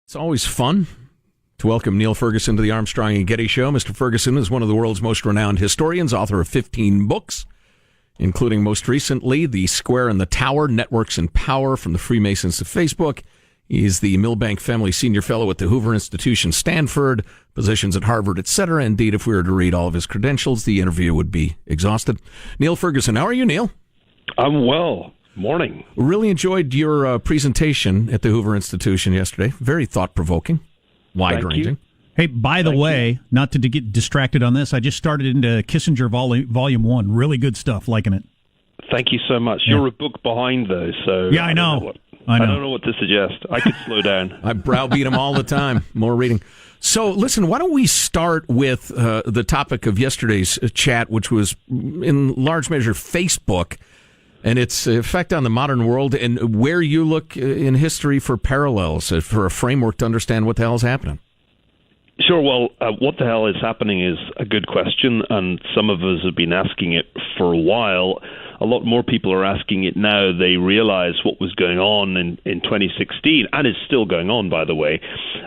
It's always fun to welcome Niall Ferguson to the Armstrong and Getty Show. Mr. Ferguson is one of the world's most renowned historians, author of 15 books, including most recently The Square and the Tower, Networks and Power, From the Freemasons to Facebook. He's the Milbank Family Senior Fellow at the Hoover Institution, Stanford, positions at Harvard, etc. Indeed, if we were to read all of his credentials, the interview would be exhausted. Niall Ferguson, how are you, Neil? I'm well. Morning. Really enjoyed your presentation at the Hoover Institution yesterday. Very thought-provoking, wide-ranging. Hey, by the way, not to get distracted on this, I just started into Kissinger Volume 1. Really good stuff. Liking it. Thank you so much. Yeah. You're a book behind, though, so... Yeah, I know. I don't know what to suggest. I could slow down. I browbeat him all the time. More reading. So, listen, why don't we start with the topic of yesterday's chat, which was, in large measure, Facebook and its effect on the modern world, and where you look in history for parallels, for a framework to understand what the hell is happening. Sure. Well, what the hell is happening is a good question, and some of us have been asking it for a while. A lot more people are asking it now. They realize what was going on in 2016, and is still going on, by the way.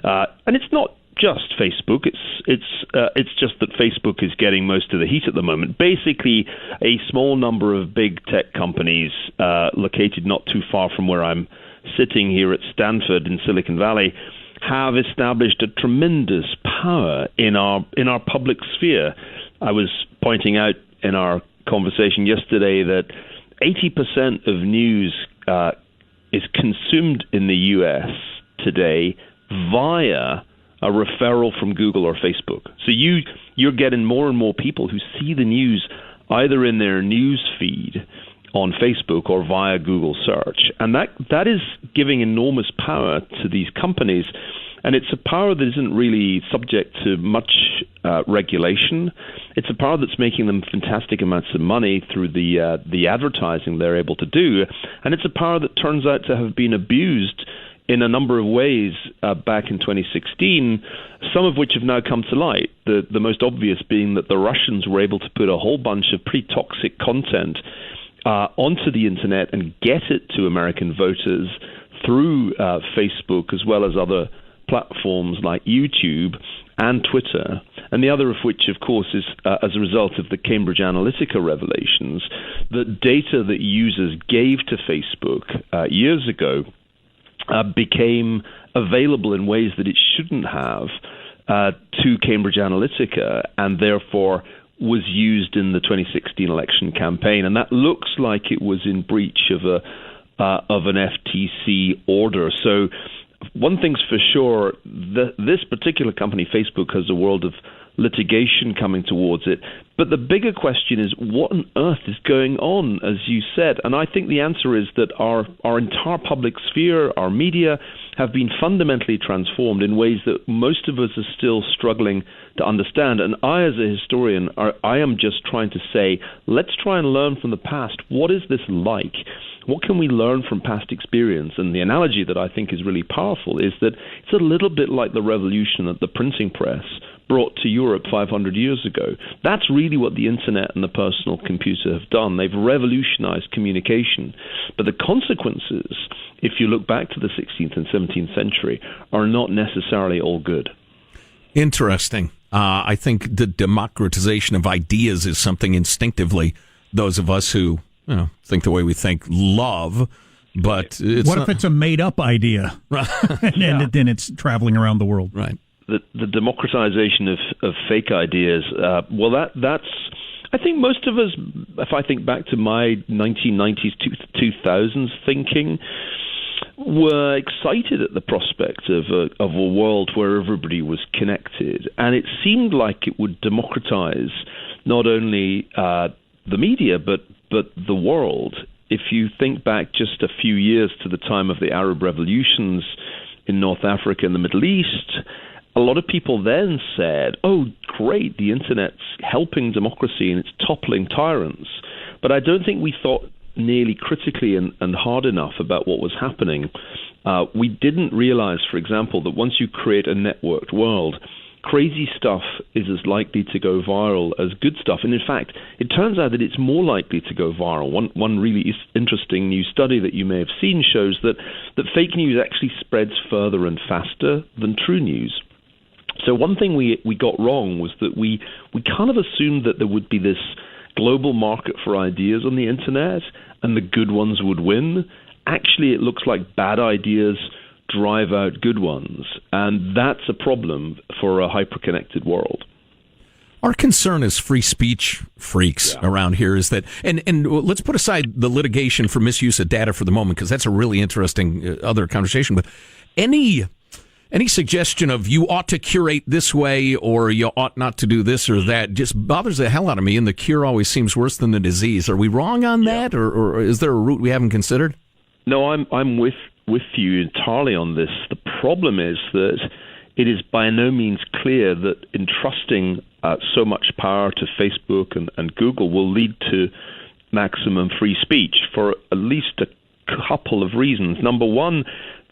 And it's not just Facebook. It's just that Facebook is getting most of the heat at the moment. Basically, a small number of big tech companies located not too far from where I'm sitting here at Stanford in Silicon Valley have established a tremendous power in our public sphere. I was pointing out in our conversation yesterday that 80% of news is consumed in the U.S. today via a referral from Google or Facebook. So you're getting more and more people who see the news either in their news feed on Facebook or via Google search. And that is giving enormous power to these companies. And it's a power that isn't really subject to much regulation. It's a power that's making them fantastic amounts of money through the advertising they're able to do. And it's a power that turns out to have been abused in a number of ways back in 2016, some of which have now come to light. The most obvious being that the Russians were able to put a whole bunch of pretty toxic content onto the internet and get it to American voters through Facebook, as well as other platforms like YouTube and Twitter, and the other of which, of course, is as a result of the Cambridge Analytica revelations, the data that users gave to Facebook years ago became available in ways that it shouldn't have to Cambridge Analytica, and therefore was used in the 2016 election campaign. And that looks like it was in breach of an FTC order. So one thing's for sure, this particular company, Facebook, has a world of litigation coming towards it. But the bigger question is, what on earth is going on, as you said? And I think the answer is that our entire public sphere, our media, have been fundamentally transformed in ways that most of us are still struggling to understand. And I, as a historian, I am just trying to say, let's try and learn from the past. What is this like? What can we learn from past experience? And the analogy that I think is really powerful is that it's a little bit like the revolution that the printing press brought to Europe 500 years ago. That's really what the internet and the personal computer have done. They've revolutionized communication. But the consequences, if you look back to the 16th and 17th century, are not necessarily all good. Interesting. I think the democratization of ideas is something instinctively those of us who think the way we think love, but it's what if it's a made-up idea? and then it's traveling around the world. Right. The democratization of fake ideas, that's... I think most of us, if I think back to my 1990s, 2000s thinking, were excited at the prospect of a world where everybody was connected. And it seemed like it would democratize not only the media, but the world. If you think back just a few years to the time of the Arab revolutions in North Africa and the Middle East, a lot of people then said, oh, great, the internet's helping democracy and it's toppling tyrants. But I don't think we thought nearly critically and hard enough about what was happening. We didn't realize, for example, that once you create a networked world, crazy stuff is as likely to go viral as good stuff. And in fact, it turns out that it's more likely to go viral. One really interesting new study that you may have seen shows that fake news actually spreads further and faster than true news. So one thing we got wrong was that we kind of assumed that there would be this global market for ideas on the internet and the good ones would win. Actually, it looks like bad ideas drive out good ones, and that's a problem for a hyper-connected world. Our concern as free speech freaks around here is that, and let's put aside the litigation for misuse of data for the moment, because that's a really interesting other conversation, but any suggestion of you ought to curate this way or you ought not to do this or that just bothers the hell out of me, and the cure always seems worse than the disease. Are we wrong on that, or is there a route we haven't considered? No, I'm with you entirely on this. The problem is that it is by no means clear that entrusting so much power to Facebook and Google will lead to maximum free speech for at least a couple of reasons. Number one,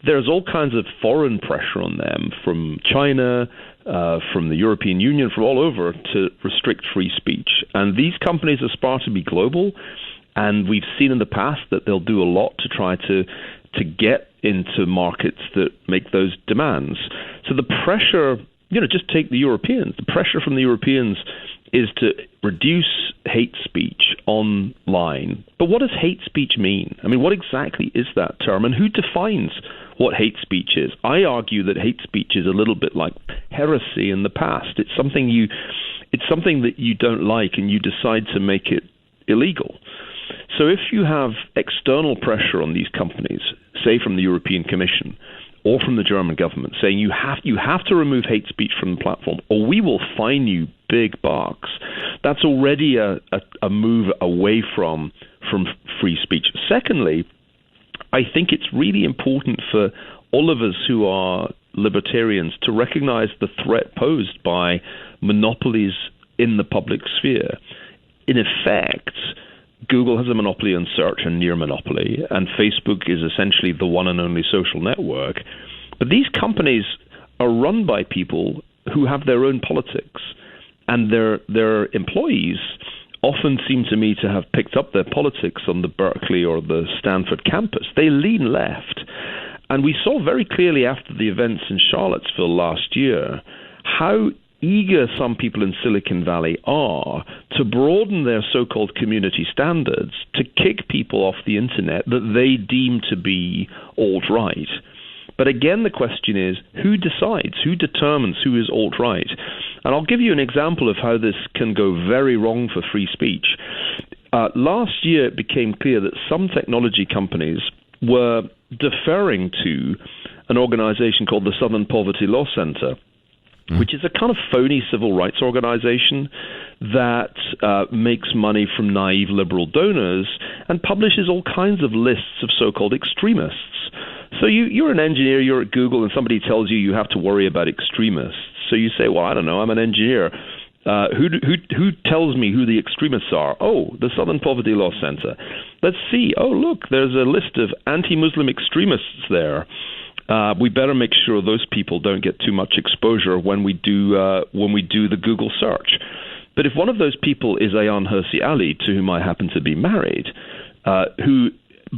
there's all kinds of foreign pressure on them from China, from the European Union, from all over to restrict free speech. And these companies aspire to be global, and we've seen in the past that they'll do a lot to try to get into markets that make those demands. So the pressure, just take the Europeans. The pressure from the Europeans is to reduce hate speech online. But what does hate speech mean? I mean, what exactly is that term, and who defines what hate speech is? I argue that hate speech is a little bit like heresy in the past. It's something that you don't like, and you decide to make it illegal. So if you have external pressure on these companies, say from the European Commission or from the German government, saying you have to remove hate speech from the platform or we will fine you big bucks, that's already a move away from free speech. Secondly, I think it's really important for all of us who are libertarians to recognize the threat posed by monopolies in the public sphere. In effect, Google has a monopoly on search, a near monopoly, and Facebook is essentially the one and only social network. But these companies are run by people who have their own politics, and their employees often seem to me to have picked up their politics on the Berkeley or the Stanford campus. They lean left. And we saw very clearly after the events in Charlottesville last year how eager some people in Silicon Valley are to broaden their so-called community standards to kick people off the internet that they deem to be alt-right. But again, the question is, who decides? Who determines who is alt-right? And I'll give you an example of how this can go very wrong for free speech. Last year, it became clear that some technology companies were deferring to an organization called the Southern Poverty Law Center, which is a kind of phony civil rights organization that makes money from naive liberal donors and publishes all kinds of lists of so-called extremists. So you're an engineer, you're at Google, and somebody tells you have to worry about extremists. So you say, well, I don't know, I'm an engineer. Who tells me who the extremists are? Oh, the Southern Poverty Law Center. Let's see. Oh, look, there's a list of anti-Muslim extremists there. We better make sure those people don't get too much exposure when we do the Google search. But if one of those people is Ayaan Hirsi Ali, to whom I happen to be married, who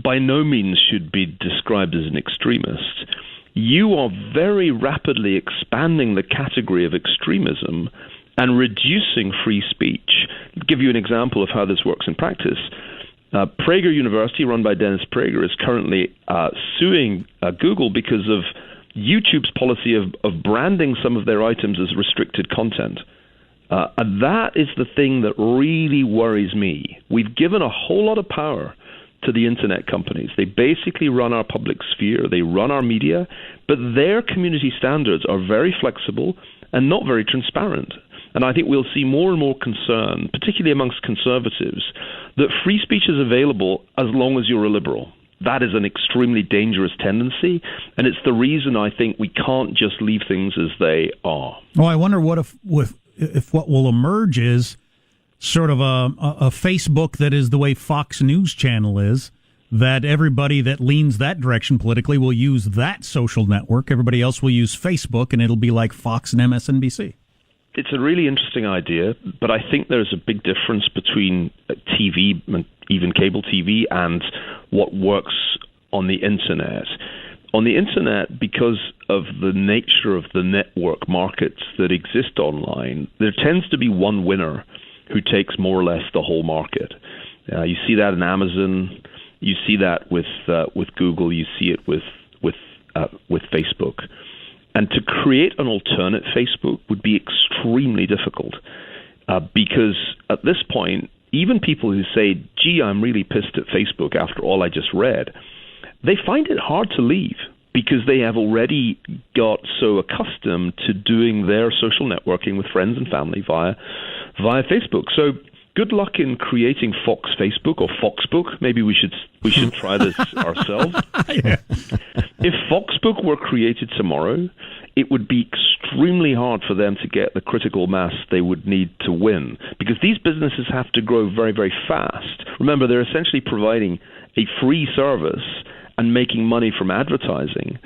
by no means should be described as an extremist, you are very rapidly expanding the category of extremism and reducing free speech. I'll give you an example of how this works in practice. Prager University, run by Dennis Prager, is currently suing Google because of YouTube's policy of branding some of their items as restricted content. And that is the thing that really worries me. We've given a whole lot of power to the internet companies. They basically run our public sphere, they run our media, but their community standards are very flexible and not very transparent. And I think we'll see more and more concern, particularly amongst conservatives, that free speech is available as long as you're a liberal. That is an extremely dangerous tendency, and it's the reason I think we can't just leave things as they are. Well, I wonder what if what will emerge is sort of a Facebook that is the way Fox News Channel is, that everybody that leans that direction politically will use that social network. Everybody else will use Facebook, and it'll be like Fox and MSNBC. It's a really interesting idea, but I think there's a big difference between TV, and even cable TV, and what works on the internet. On the internet, because of the nature of the network markets that exist online, there tends to be one winner who takes more or less the whole market. You see that in Amazon, you see that with Google, you see it with Facebook. And to create an alternate Facebook would be extremely difficult because at this point, even people who say, gee, I'm really pissed at Facebook after all I just read, they find it hard to leave because they have already got so accustomed to doing their social networking with friends and family via Facebook. So good luck in creating Fox Facebook or Foxbook. Maybe we should try this ourselves. Yeah. If Foxbook were created tomorrow, it would be extremely hard for them to get the critical mass they would need to win, because these businesses have to grow very, very fast. Remember, they're essentially providing a free service and making money from advertising.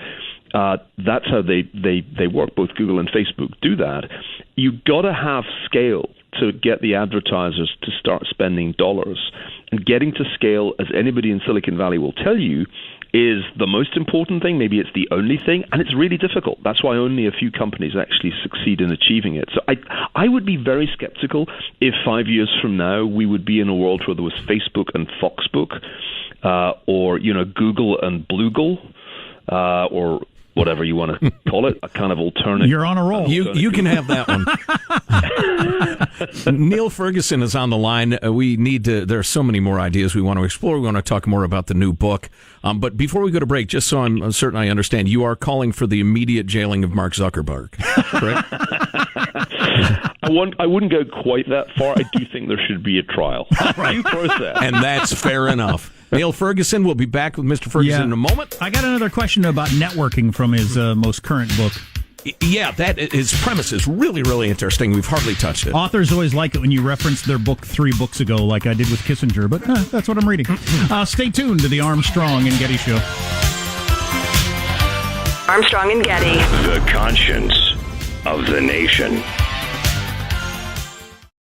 That's how they work. Both Google and Facebook do that. You've got to have scale to get the advertisers to start spending dollars. And getting to scale, as anybody in Silicon Valley will tell you, is the most important thing. Maybe it's the only thing, and it's really difficult. That's why only a few companies actually succeed in achieving it. So I would be very skeptical if 5 years from now we would be in a world where there was Facebook and Foxbook, or Google and Bluegle, or whatever you want to call it, a kind of alternative. You're on a roll. You can have that one. Niall Ferguson is on the line. There are so many more ideas we want to explore. We want to talk more about the new book. But before we go to break, just so I'm certain I understand, you are calling for the immediate jailing of Mark Zuckerberg, correct? I wouldn't go quite that far. I do think there should be a trial. Due process. And that's fair enough. Niall Ferguson, we'll be back with Mr. Ferguson in a moment. I got another question about networking from his most current book. Yeah, his premise is really, really interesting. We've hardly touched it. Authors always like it when you reference their book 3 books ago, like I did with Kissinger, but that's what I'm reading. Stay tuned to the Armstrong and Getty Show. Armstrong and Getty. The conscience of the nation.